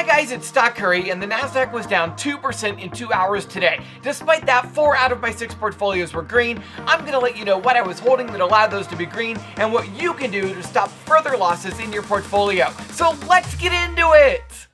guys, it's Stock Curry, and the Nasdaq was down 2% in 2 hours today. Despite that, 4 out of my 6 portfolios were green. I'm gonna let you know what I was holding that allowed those to be green and what you can do to stop further losses in your portfolio. So let's get into it!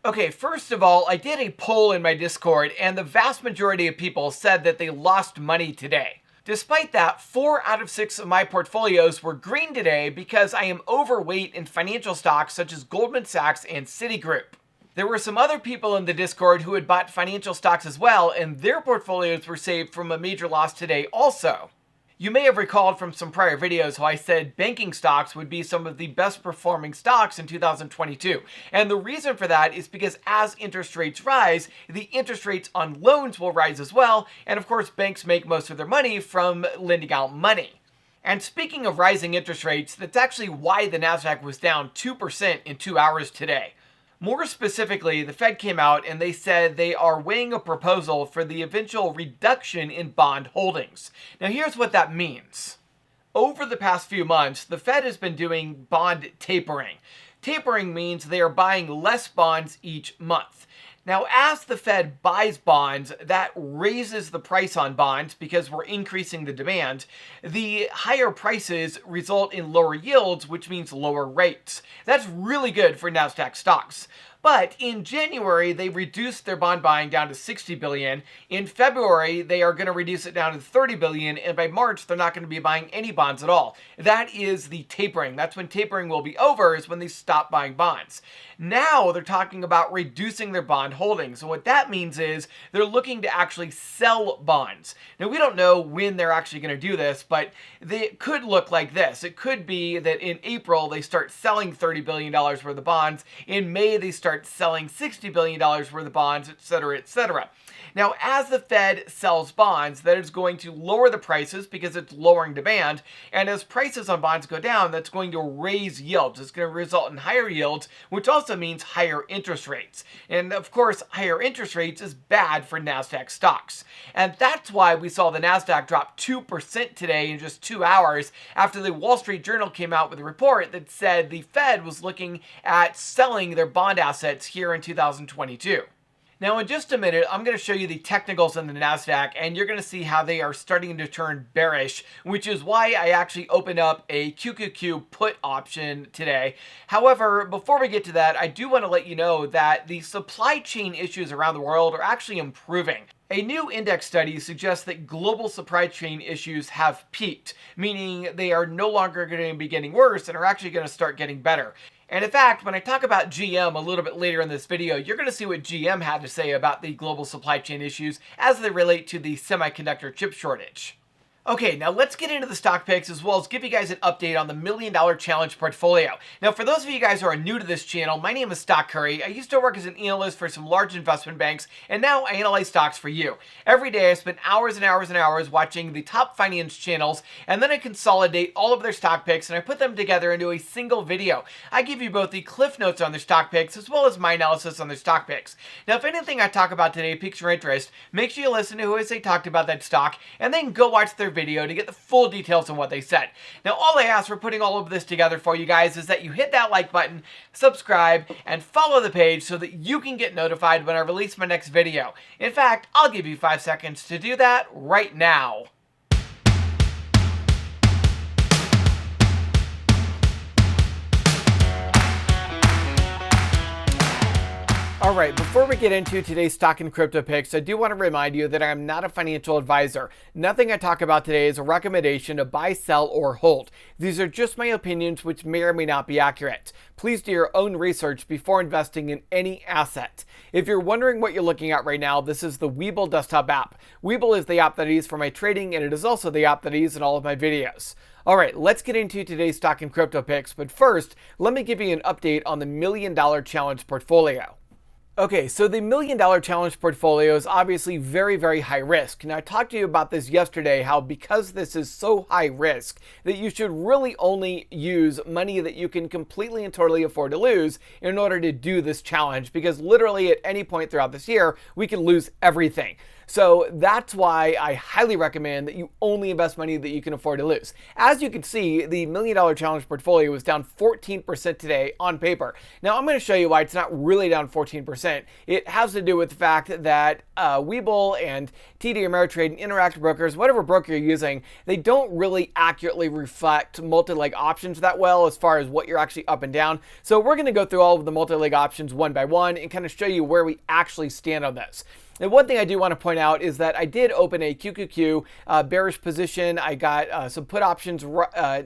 Okay, first of all, I did a poll in my Discord, and the vast majority of people said that they lost money today. Despite that, 4 out of 6 of my portfolios were green today because I am overweight in financial stocks such as Goldman Sachs and Citigroup. There were some other people in the Discord who had bought financial stocks as well, and their portfolios were saved from a major loss today also. You may have recalled from some prior videos how I said banking stocks would be some of the best performing stocks in 2022. And the reason for that is because as interest rates rise, the interest rates on loans will rise as well. And of course, banks make most of their money from lending out money. And speaking of rising interest rates, that's actually why the Nasdaq was down 2% in 2 hours today. More specifically, the Fed came out and they said they are weighing a proposal for the eventual reduction in bond holdings. Now here's what that means. Over the past few months, the Fed has been doing bond tapering. Tapering means they are buying less bonds each month. Now, as the Fed buys bonds, that raises the price on bonds because we're increasing the demand. The higher prices result in lower yields, which means lower rates. That's really good for Nasdaq stocks. But in January, they reduced their bond buying down to $60 billion. In February, they are going to reduce it down to $30 billion. And by March, they're not going to be buying any bonds at all. That is the tapering. That's when tapering will be over, is when they stop buying bonds. Now they're talking about reducing their bond holdings. And what that means is they're looking to actually sell bonds. Now, we don't know when they're actually going to do this, but they could look like this. It could be that in April, they start selling $30 billion worth of bonds. In May, they start selling $60 billion worth of bonds, etc., etc. Now, as the Fed sells bonds, that is going to lower the prices because it's lowering demand. And as prices on bonds go down, that's going to raise yields. It's going to result in higher yields, which also means higher interest rates. And of course, higher interest rates is bad for Nasdaq stocks. And that's why we saw the Nasdaq drop 2% today in just 2 hours after the Wall Street Journal came out with a report that said the Fed was looking at selling their bond assets here in 2022. Now, in just a minute, I'm going to show you the technicals in the Nasdaq, and you're going to see how they are starting to turn bearish, which is why I actually opened up a QQQ put option today. However, before we get to that, I do want to let you know that the supply chain issues around the world are actually improving. A new index study suggests that global supply chain issues have peaked, meaning they are no longer going to be getting worse and are actually going to start getting better. And in fact, when I talk about GM a little bit later in this video, you're going to see what GM had to say about the global supply chain issues as they relate to the semiconductor chip shortage. Okay, now let's get into the stock picks as well as give you guys an update on the $1 Million Challenge portfolio. Now, for those of you guys who are new to this channel, my name is Stock Curry. I used to work as an analyst for some large investment banks, and now I analyze stocks for you. Every day I spend hours and hours and hours watching the top finance channels, and then I consolidate all of their stock picks and I put them together into a single video. I give you both the cliff notes on their stock picks as well as my analysis on their stock picks. Now, if anything I talk about today piques your interest, make sure you listen to who I say talked about that stock, and then go watch their video to get the full details on what they said. Now, all I ask for putting all of this together for you guys is that you hit that like button, subscribe, and follow the page so that you can get notified when I release my next video. In fact, I'll give you 5 seconds to do that right now. Alright, before we get into today's stock and crypto picks, I do want to remind you that I am not a financial advisor. Nothing I talk about today is a recommendation to buy, sell, or hold. These are just my opinions which may or may not be accurate. Please do your own research before investing in any asset. If you're wondering what you're looking at right now, this is the Webull desktop app. Webull is the app that I use for my trading, and it is also the app that I use in all of my videos. Alright, let's get into today's stock and crypto picks, but first, let me give you an update on the $1 Million Challenge portfolio. Okay, so the $1 million challenge portfolio is obviously very, very high risk. And I talked to you about this yesterday, how because this is so high risk that you should really only use money that you can completely and totally afford to lose in order to do this challenge, because literally at any point throughout this year, we can lose everything. So that's why I highly recommend that you only invest money that you can afford to lose. As you can see, the $1 million challenge portfolio was down 14% today on paper. Now I'm going to show you why it's not really down 14%. It has to do with the fact that Webull and TD Ameritrade and Interactive Brokers, whatever broker you're using, they don't really accurately reflect multi-leg options that well as far as what you're actually up and down. So we're going to go through all of the multi-leg options one by one and kind of show you where we actually stand on this. And one thing I do want to point out is that I did open a QQQ bearish position. I got some put options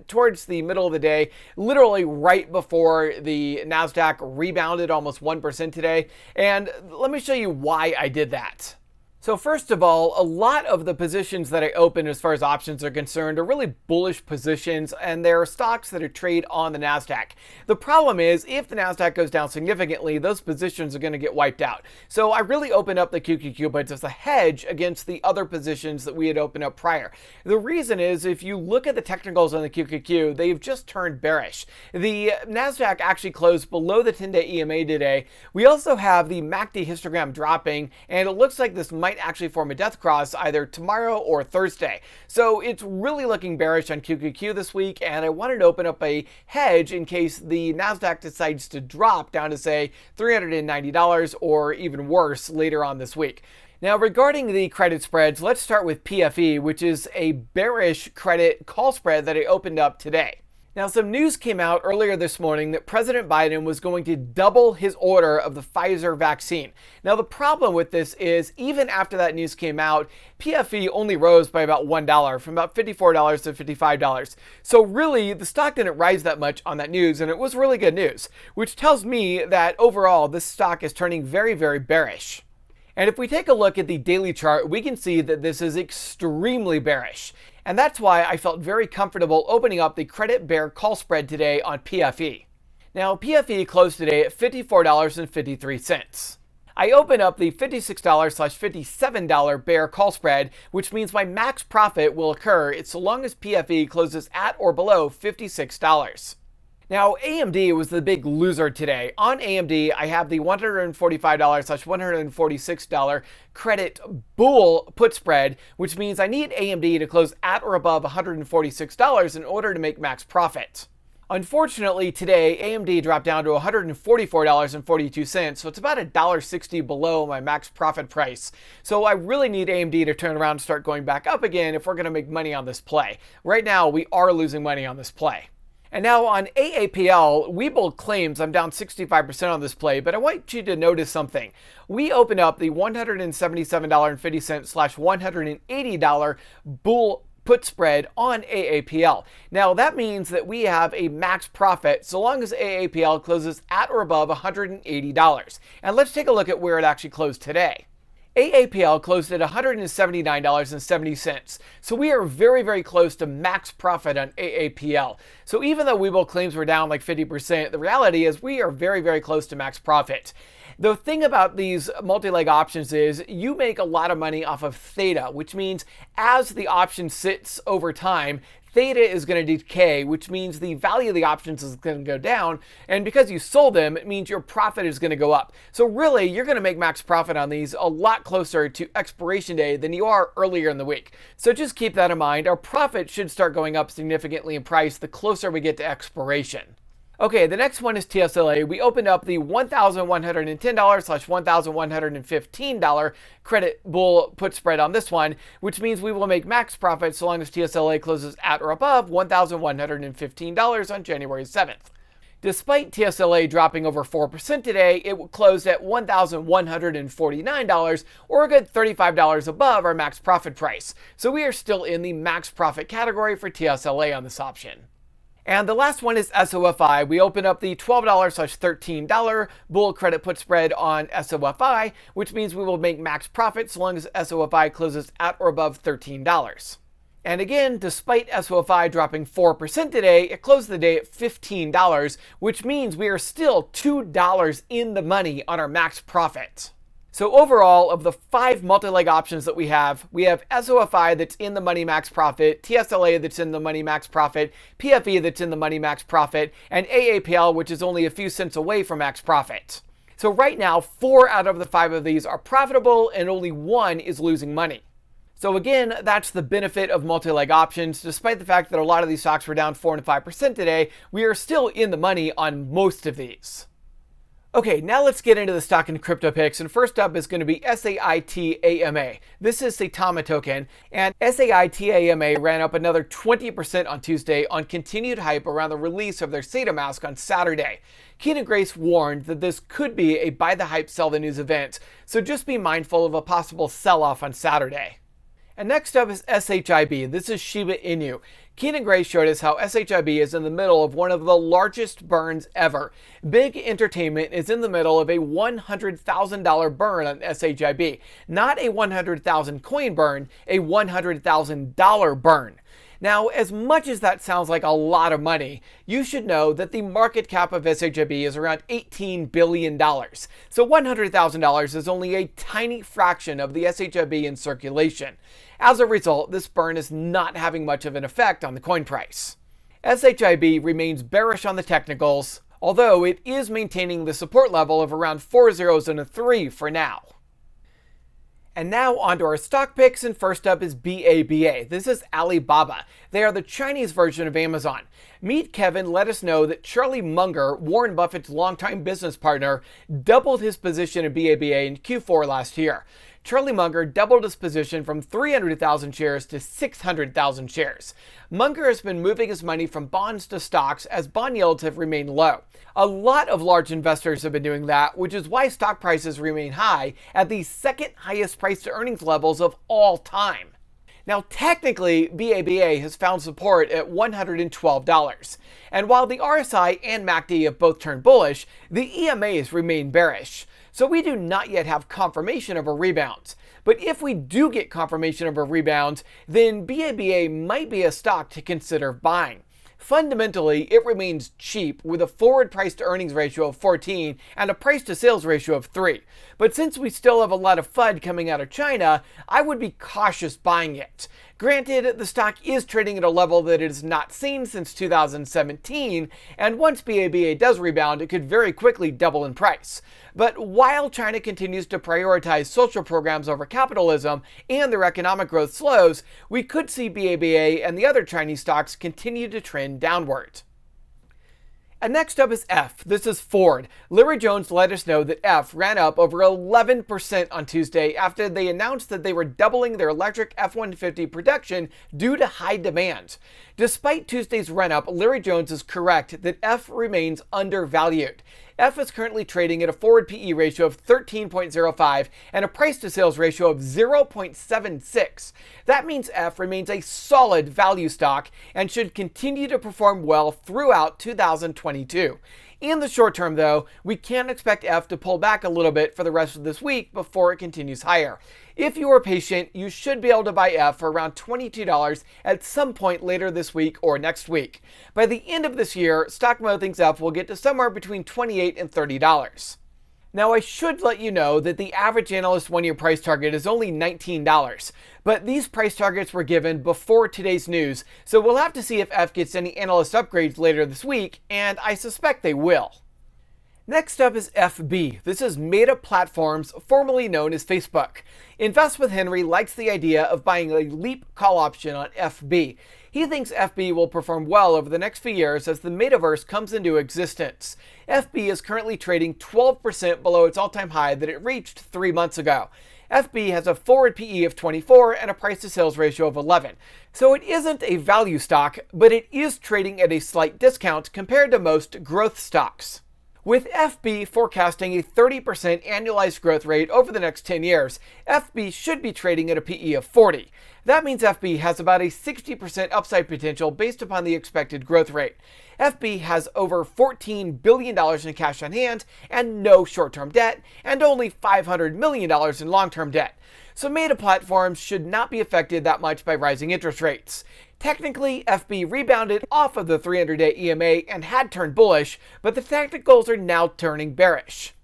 towards the middle of the day, literally right before the NASDAQ rebounded almost 1% today. And let me show you why I did that. So first of all, a lot of the positions that I open as far as options are concerned are really bullish positions, and they're stocks that are trade on the NASDAQ. The problem is if the NASDAQ goes down significantly, those positions are going to get wiped out. So I really opened up the QQQ puts as a hedge against the other positions that we had opened up prior. The reason is if you look at the technicals on the QQQ, they've just turned bearish. The NASDAQ actually closed below the 10-day EMA today. We also have the MACD histogram dropping, and it looks like this might actually form a death cross either tomorrow or Thursday. So it's really looking bearish on QQQ this week, and I wanted to open up a hedge in case the NASDAQ decides to drop down to say $390 or even worse later on this week. Now, regarding the credit spreads, let's start with PFE, which is a bearish credit call spread that I opened up today. Now, some news came out earlier this morning that President Biden was going to double his order of the Pfizer vaccine. Now, the problem with this is even after that news came out, PFE only rose by about $1, from about $54 to $55. So really, the stock didn't rise that much on that news, and it was really good news, which tells me that overall, this stock is turning very, very bearish. And if we take a look at the daily chart, we can see that this is extremely bearish. And that's why I felt very comfortable opening up the credit bear call spread today on PFE. Now, PFE closed today at $54.53. I opened up the $56/$57 bear call spread, which means my max profit will occur so long as PFE closes at or below $56. Now, AMD was the big loser today. On AMD, I have the $145/$146 credit bull put spread, which means I need AMD to close at or above $146 in order to make max profit. Unfortunately, today, AMD dropped down to $144.42, so it's about $1.60 below my max profit price. So I really need AMD to turn around and start going back up again if we're going to make money on this play. Right now, we are losing money on this play. And now on AAPL, Webull claims I'm down 65% on this play, but I want you to notice something. We opened up the $177.50/$180 bull put spread on AAPL. Now that means that we have a max profit so long as AAPL closes at or above $180. And let's take a look at where it actually closed today. AAPL closed at $179.70. So we are very, very close to max profit on AAPL. So even though Webull claims we're down like 50%, the reality is we are very, very close to max profit. The thing about these multi-leg options is you make a lot of money off of theta, which means as the option sits over time, theta is going to decay, which means the value of the options is going to go down. And because you sold them, it means your profit is going to go up. So really, you're going to make max profit on these a lot closer to expiration day than you are earlier in the week. So just keep that in mind. Our profit should start going up significantly in price the closer we get to expiration. Okay, the next one is TSLA. We opened up the $1,110/$1,115 credit bull put spread on this one, which means we will make max profit so long as TSLA closes at or above $1,115 on January 7th. Despite TSLA dropping over 4% today, it closed at $1,149, or a good $35 above our max profit price. So we are still in the max profit category for TSLA on this option. And the last one is SOFI. We opened up the $12/$13 bull credit put spread on SOFI, which means we will make max profit so long as SOFI closes at or above $13. And again, despite SOFI dropping 4% today, it closed the day at $15, which means we are still $2 in the money on our max profit. So overall, of the 5 multi-leg options that we have SOFI that's in the money max profit, TSLA that's in the money max profit, PFE that's in the money max profit, and AAPL, which is only a few cents away from max profit. So right now, 4 out of the 5 of these are profitable and only 1 is losing money. So again, that's the benefit of multi-leg options. Despite the fact that a lot of these stocks were down 4 and 5% today, we are still in the money on most of these. Okay, now let's get into the stock and crypto picks, and first up is going to be SAITAMA. This is Saitama token, and SAITAMA ran up another 20% on Tuesday on continued hype around the release of their SATA mask on Saturday. Keen and Grace warned that this could be a buy the hype, sell the news event, so just be mindful of a possible sell-off on Saturday. And next up is SHIB. This is Shiba Inu. Keen and Gray showed us how SHIB is in the middle of one of the largest burns ever. Big Entertainment is in the middle of a $100,000 burn on SHIB. Not a 100,000 coin burn, a $100,000 burn. Now, as much as that sounds like a lot of money, you should know that the market cap of SHIB is around $18 billion. So $100,000 is only a tiny fraction of the SHIB in circulation. As a result, this burn is not having much of an effect on the coin price. SHIB remains bearish on the technicals, although it is maintaining the support level of around 4 zeros and a 3 for now. And now onto our stock picks, and first up is BABA. This is Alibaba. They are the Chinese version of Amazon. Meet Kevin let us know that Charlie Munger, Warren Buffett's longtime business partner, doubled his position in BABA in Q4 last year. Charlie Munger doubled his position from 300,000 shares to 600,000 shares. Munger has been moving his money from bonds to stocks as bond yields have remained low. A lot of large investors have been doing that, which is why stock prices remain high at the second highest price to earnings levels of all time. Now, technically, BABA has found support at $112. And while the RSI and MACD have both turned bullish, the EMAs remain bearish. So we do not yet have confirmation of a rebound. But if we do get confirmation of a rebound, then BABA might be a stock to consider buying. Fundamentally, it remains cheap with a forward price to earnings ratio of 14 and a price to sales ratio of 3. But since we still have a lot of FUD coming out of China, I would be cautious buying it. Granted, the stock is trading at a level that it has not seen since 2017, and once BABA does rebound, it could very quickly double in price. But while China continues to prioritize social programs over capitalism and their economic growth slows, we could see BABA and the other Chinese stocks continue to trend downward. And next up is F. This is Ford. Larry Jones let us know that F ran up over 11% on Tuesday after they announced that they were doubling their electric F-150 production due to high demand. Despite Tuesday's run-up, Larry Jones is correct that F remains undervalued. F is currently trading at a forward PE ratio of 13.05 and a price to sales ratio of 0.76. That means F remains a solid value stock and should continue to perform well throughout 2022. In the short term, though, we can expect F to pull back a little bit for the rest of this week before it continues higher. If you are patient, you should be able to buy F for around $22 at some point later this week or next week. By the end of this year, StockMo thinks F will get to somewhere between $28 and $30. Now, I should let you know that the average analyst one-year price target is only $19, but these price targets were given before today's news, so we'll have to see if F gets any analyst upgrades later this week, and I suspect they will. Next up is FB. This is Meta Platforms, formerly known as Facebook. Invest with Henry likes the idea of buying a leap call option on FB. He thinks FB will perform well over the next few years as the metaverse comes into existence. FB is currently trading 12% below its all-time high that it reached 3 months ago. FB has a forward PE of 24 and a price to sales ratio of 11. So it isn't a value stock, but it is trading at a slight discount compared to most growth stocks. With FB forecasting a 30% annualized growth rate over the next 10 years, FB should be trading at a PE of 40. That means FB has about a 60% upside potential based upon the expected growth rate. FB has over $14 billion in cash on hand and no short-term debt, and only $500 million in long-term debt. So Meta platforms should not be affected that much by rising interest rates. Technically, FB rebounded off of the 300-day EMA and had turned bullish, but the technicals are now turning bearish.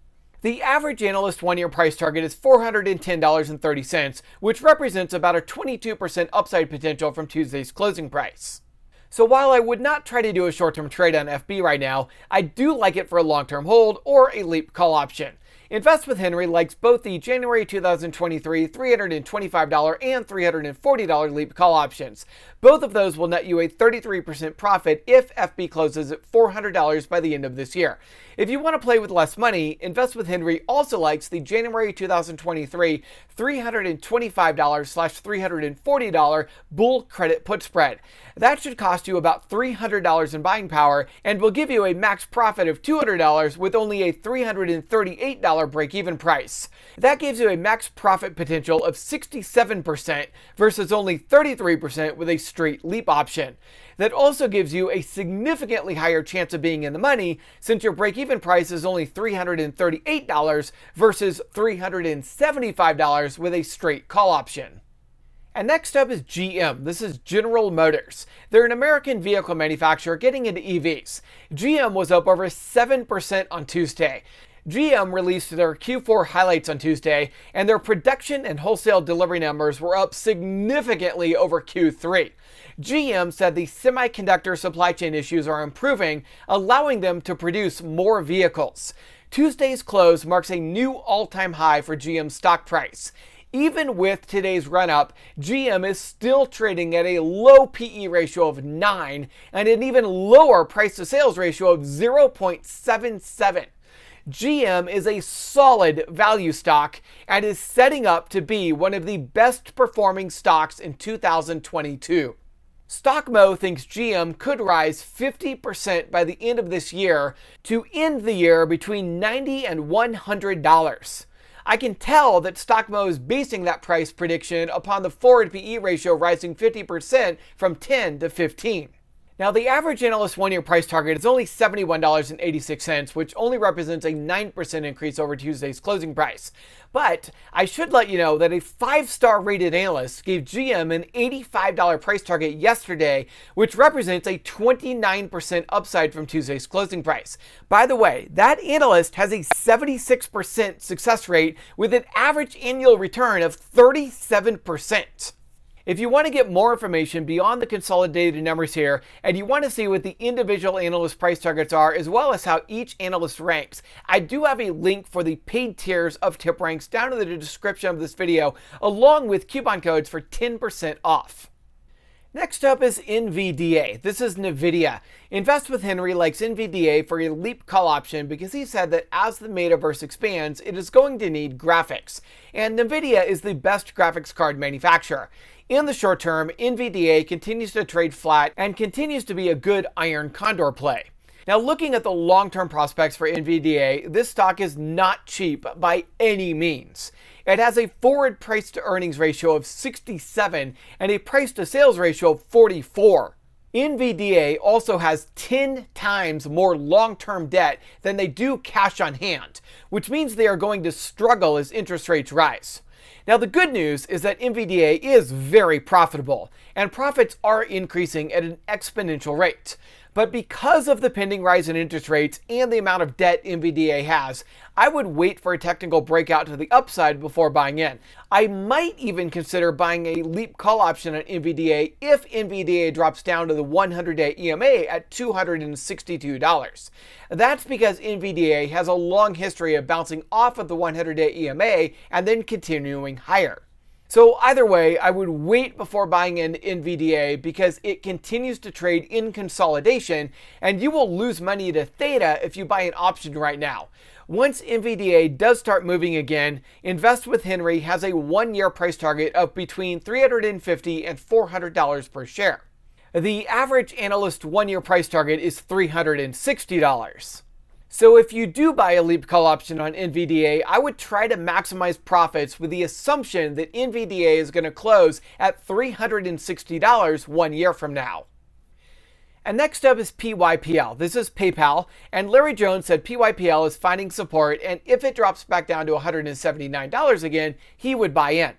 The average analyst one-year price target is $410.30, which represents about a 22% upside potential from Tuesday's closing price. So while I would not try to do a short-term trade on FB right now, I do like it for a long-term hold or a leap call option. Invest with Henry likes both the January 2023 $325 and $340 leap call options. Both of those will net you a 33% profit if FB closes at $400 by the end of this year. If you want to play with less money, Invest with Henry also likes the January 2023 $325/$340 bull credit put spread. That should cost you about $300 in buying power and will give you a max profit of $200 with only a $338 break-even price. That gives you a max profit potential of 67% versus only 33% with a straight leap option. That also gives you a significantly higher chance of being in the money since your break-even price is only $338 versus $375 with a straight call option. And next up is GM. This is General Motors. They're an American vehicle manufacturer getting into EVs. GM was up over 7% on Tuesday. GM released their Q4 highlights on Tuesday, and their production and wholesale delivery numbers were up significantly over Q3. GM said the semiconductor supply chain issues are improving, allowing them to produce more vehicles. Tuesday's close marks a new all-time high for GM's stock price. Even with today's run-up, GM is still trading at a low PE ratio of 9 and an even lower price-to-sales ratio of 0.77. GM is a solid value stock and is setting up to be one of the best performing stocks in 2022. StockMo thinks GM could rise 50% by the end of this year to end the year between $90 and $100. I can tell that StockMo is basing that price prediction upon the forward PE ratio rising 50% from 10 to 15. Now, the average analyst one-year price target is only $71.86, which only represents a 9% increase over Tuesday's closing price. But I should let you know that a 5-star rated analyst gave GM an $85 price target yesterday, which represents a 29% upside from Tuesday's closing price. By the way, that analyst has a 76% success rate with an average annual return of 37%. If you want to get more information beyond the consolidated numbers here, and you want to see what the individual analyst price targets are, as well as how each analyst ranks, I do have a link for the paid tiers of tip ranks down in the description of this video, along with coupon codes for 10% off. Next up is NVDA. This is Nvidia. Invest with Henry likes NVDA for a leap call option because he said that as the metaverse expands, it is going to need graphics. And Nvidia is the best graphics card manufacturer. In the short term, NVDA continues to trade flat and continues to be a good iron condor play. Now, looking at the long-term prospects for NVDA, this stock is not cheap by any means. It has a forward price-to-earnings ratio of 67 and a price-to-sales ratio of 44. NVDA also has 10 times more long-term debt than they do cash on hand, which means they are going to struggle as interest rates rise. Now, the good news is that NVDA is very profitable, and profits are increasing at an exponential rate. But because of the pending rise in interest rates and the amount of debt NVDA has, I would wait for a technical breakout to the upside before buying in. I might even consider buying a leap call option on NVDA if NVDA drops down to the 100-day EMA at $262. That's because NVDA has a long history of bouncing off of the 100-day EMA and then continuing higher. So either way, I would wait before buying in NVDA because it continues to trade in consolidation, and you will lose money to Theta if you buy an option right now. Once NVDA does start moving again, Invest with Henry has a 1-year price target of between $350 and $400 per share. The average analyst 1-year price target is $360. So if you do buy a leap call option on NVDA, I would try to maximize profits with the assumption that NVDA is going to close at $360 1 year from now. And next up is PYPL. This is PayPal, and Larry Jones said PYPL is finding support, and if it drops back down to $179 again, he would buy in.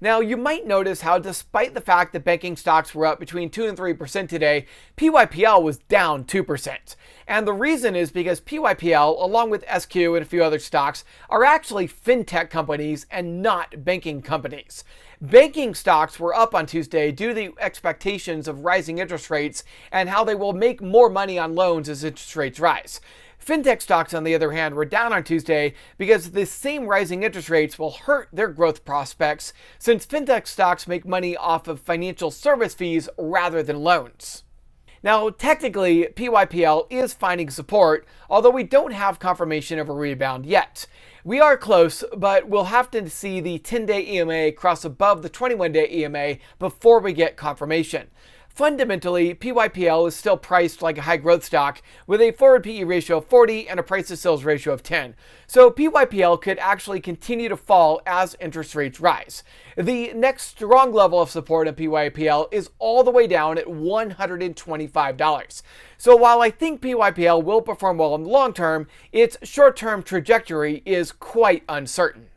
Now, you might notice how despite the fact that banking stocks were up between 2 and 3% today, PYPL was down 2%. And the reason is because PYPL, along with SQ and a few other stocks, are actually fintech companies and not banking companies. Banking stocks were up on Tuesday due to the expectations of rising interest rates and how they will make more money on loans as interest rates rise. Fintech stocks, on the other hand, were down on Tuesday because the same rising interest rates will hurt their growth prospects, since fintech stocks make money off of financial service fees rather than loans. Now, technically, PYPL is finding support, although we don't have confirmation of a rebound yet. We are close, but we'll have to see the 10-day EMA cross above the 21-day EMA before we get confirmation. Fundamentally, PYPL is still priced like a high growth stock with a forward PE ratio of 40 and a price to sales ratio of 10. So PYPL could actually continue to fall as interest rates rise. The next strong level of support in PYPL is all the way down at $125. So while I think PYPL will perform well in the long term, its short-term trajectory is quite uncertain.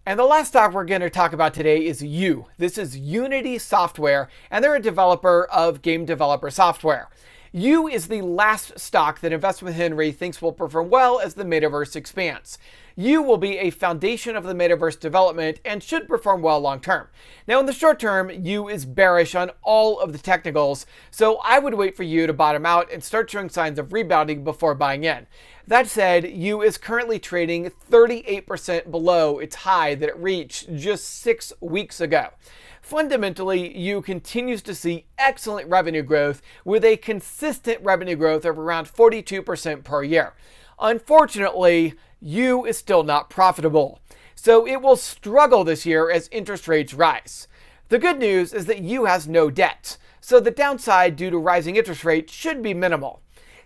And the last stock we're going to talk about today is U. This is Unity Software, and they're a developer of game developer software. U is the last stock that Investment Henry thinks will perform well as the metaverse expands. U will be a foundation of the metaverse development and should perform well long term. Now in the short term, U is bearish on all of the technicals, so I would wait for U to bottom out and start showing signs of rebounding before buying in. That said, U is currently trading 38% below its high that it reached just 6 weeks ago. Fundamentally, U continues to see excellent revenue growth with a consistent revenue growth of around 42% per year. Unfortunately, U is still not profitable, so it will struggle this year as interest rates rise. The good news is that U has no debt, so the downside due to rising interest rates should be minimal.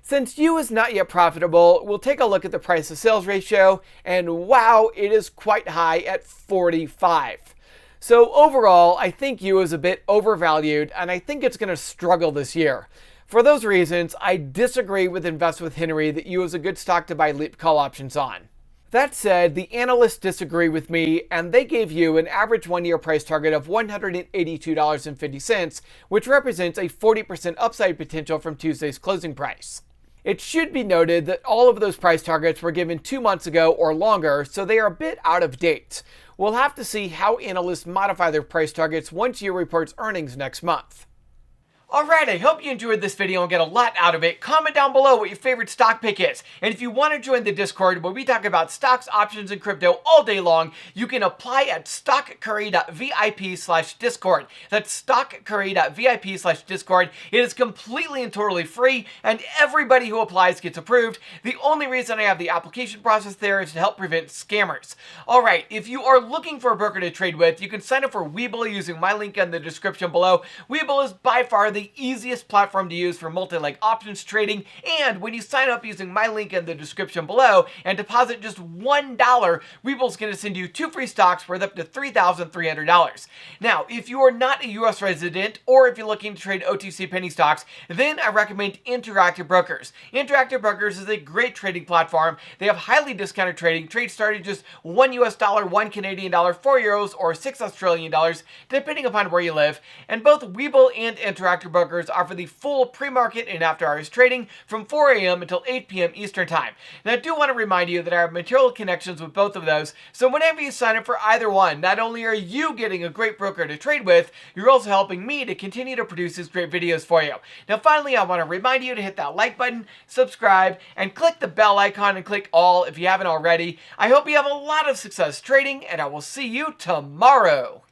Since U is not yet profitable, we'll take a look at the price to sales ratio, and wow, it is quite high at 45. So overall, I think U is a bit overvalued, and I think it's going to struggle this year. For those reasons, I disagree with Invest with Henry that U is a good stock to buy leap call options on. That said, the analysts disagree with me, and they gave U an average 1-year price target of $182.50, which represents a 40% upside potential from Tuesday's closing price. It should be noted that all of those price targets were given 2 months ago or longer, so they are a bit out of date. We'll have to see how analysts modify their price targets once U reports earnings next month. Alright, I hope you enjoyed this video and get a lot out of it. Comment down below what your favorite stock pick is. And if you want to join the Discord where we talk about stocks, options, and crypto all day long, you can apply at stockcurry.vip/discord. That's stockcurry.vip/discord. It is completely and totally free, and everybody who applies gets approved. The only reason I have the application process there is to help prevent scammers. Alright, if you are looking for a broker to trade with, you can sign up for Webull using my link in the description below. Webull is by far the easiest platform to use for multi-leg options trading, and when you sign up using my link in the description below and deposit just $1, Webull's going to send you 2 free stocks worth up to $3,300. Now, if you are not a US resident or if you're looking to trade OTC penny stocks, then I recommend Interactive Brokers. Interactive Brokers is a great trading platform. They have highly discounted trading. Trades start at just $1 US, $1 Canadian dollar, 4 euros, or 6 Australian dollars, depending upon where you live. And both Webull and Interactive Brokers offer the full pre-market and after-hours trading from 4 a.m. until 8 p.m. Eastern Time. Now, I do want to remind you that I have material connections with both of those, so whenever you sign up for either one, not only are you getting a great broker to trade with, you're also helping me to continue to produce these great videos for you. Now, finally, I want to remind you to hit that like button, subscribe, and click the bell icon and click all if you haven't already. I hope you have a lot of success trading, and I will see you tomorrow.